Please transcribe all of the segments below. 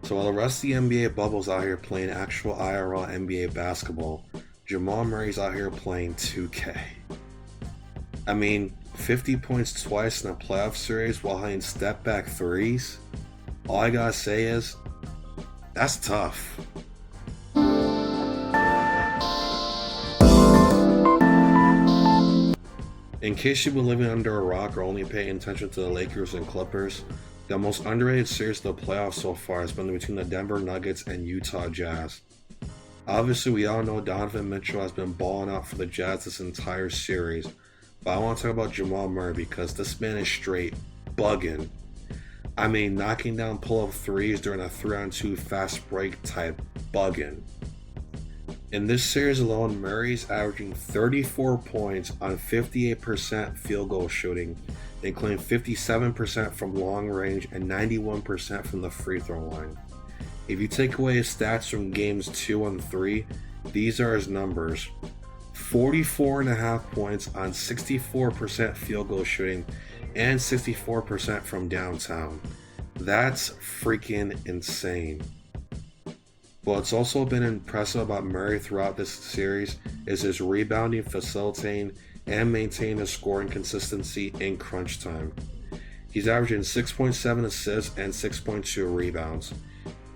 So while the rest of the NBA bubble's out here playing actual IRL NBA basketball, Jamal Murray's out here playing 2K. I mean, 50 points twice in a playoff series while hitting step back threes? All I gotta say is, that's tough. In case you've been living under a rock or only paying attention to the Lakers and Clippers, the most underrated series of the playoffs so far has been between the Denver Nuggets and Utah Jazz. Obviously, we all know Donovan Mitchell has been balling out for the Jazz this entire series, but I want to talk about Jamal Murray because this man is straight bugging. I mean, knocking down pull-up threes during a 3-on-2 fast break type bugging. In this series alone, Murray's averaging 34 points on 58% field goal shooting, including 57% from long range and 91% from the free throw line. If you take away his stats from games 2 and 3, these are his numbers. 44.5 points on 64% field goal shooting and 64% from downtown. That's freaking insane. What's also been impressive about Murray throughout this series is his rebounding, facilitating, and maintaining a scoring consistency in crunch time. He's averaging 6.7 assists and 6.2 rebounds.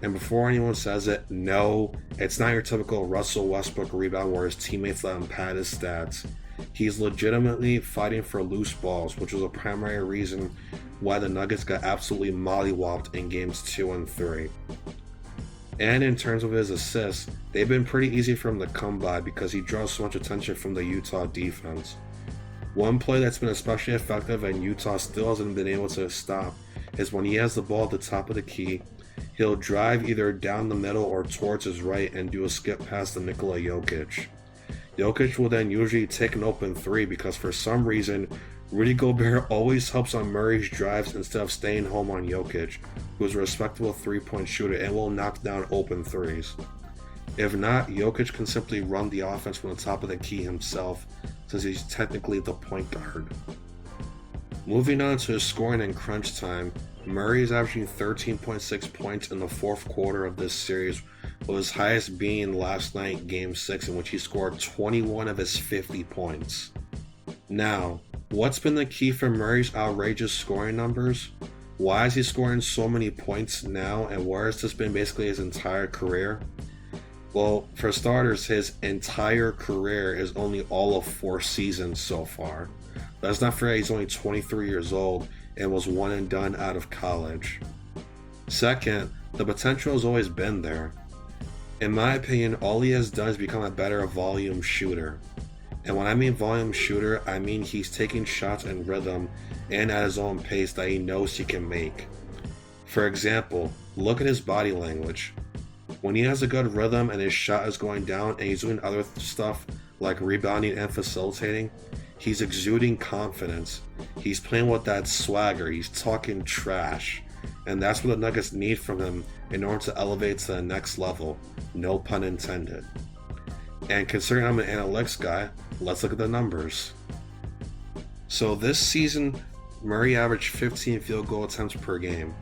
And before anyone says it, no, it's not your typical Russell Westbrook rebound where his teammates let him pad his stats. He's legitimately fighting for loose balls, which was a primary reason why the Nuggets got absolutely mollywopped in games 2 and 3. And in terms of his assists, they've been pretty easy for him to come by because he draws so much attention from the Utah defense. One play that's been especially effective and Utah still hasn't been able to stop is when he has the ball at the top of the key, he'll drive either down the middle or towards his right and do a skip pass to Nikola Jokic. Jokic will then usually take an open three because for some reason, Rudy Gobert always helps on Murray's drives instead of staying home on Jokic, who is a respectable three-point shooter and will knock down open threes. If not, Jokic can simply run the offense from the top of the key himself, since he's technically the point guard. Moving on to his scoring in crunch time, Murray is averaging 13.6 points in the fourth quarter of this series, with his highest being last night, Game 6, in which he scored 21 of his 50 points. Now, what's been the key for Murray's outrageous scoring numbers? Why is he scoring so many points now, and where has this been basically his entire career? Well, for starters, his entire career is only all of 4 seasons so far. Let's not forget he's only 23 years old and was one and done out of college. Second, the potential has always been there. In my opinion, all he has done is become a better volume shooter. And when I mean volume shooter, I mean he's taking shots in rhythm and at his own pace that he knows he can make. For example, look at his body language. When he has a good rhythm and his shot is going down and he's doing other stuff like rebounding and facilitating, he's exuding confidence. He's playing with that swagger. He's talking trash. And that's what the Nuggets need from him in order to elevate to the next level. No pun intended. And considering I'm an analytics guy, let's look at the numbers. So this season, Murray averaged 15 field goal attempts per game.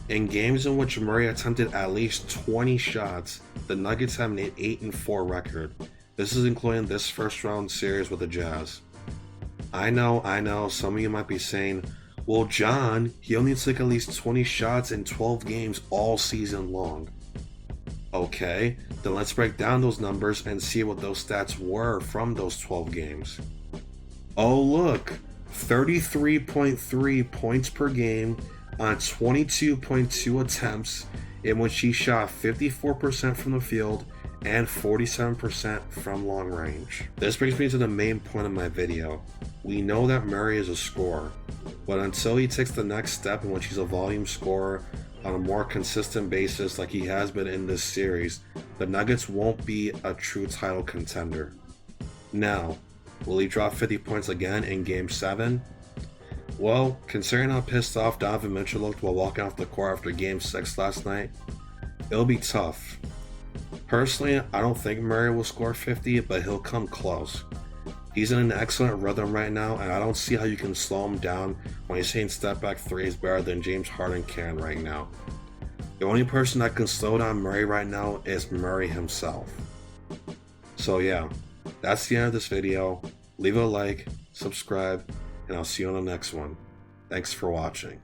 In games in which Murray attempted at least 20 shots, the Nuggets have an 8-4 record. This is including this first round series with the Jazz. I know, some of you might be saying, well, John, he only took at least 20 shots in 12 games all season long. Okay, then let's break down those numbers and see what those stats were from those 12 games. Oh look, 33.3 points per game on 22.2 attempts, in which he shot 54% from the field and 47% from long range. This brings me to the main point of my video. We know that Murray is a scorer, but until he takes the next step in which he's a volume scorer on a more consistent basis like he has been in this series, the Nuggets won't be a true title contender. Now, will he drop 50 points again in Game 7? Well, considering how pissed off Donovan Mitchell looked while walking off the court after Game 6 last night, it'll be tough. Personally, I don't think Murray will score 50, but he'll come close. He's in an excellent rhythm right now, and I don't see how you can slow him down when he's hitting step-back threes better than James Harden can right now. The only person that can slow down Murray right now is Murray himself. So yeah, that's the end of this video. Leave a like, subscribe, and I'll see you on the next one. Thanks for watching.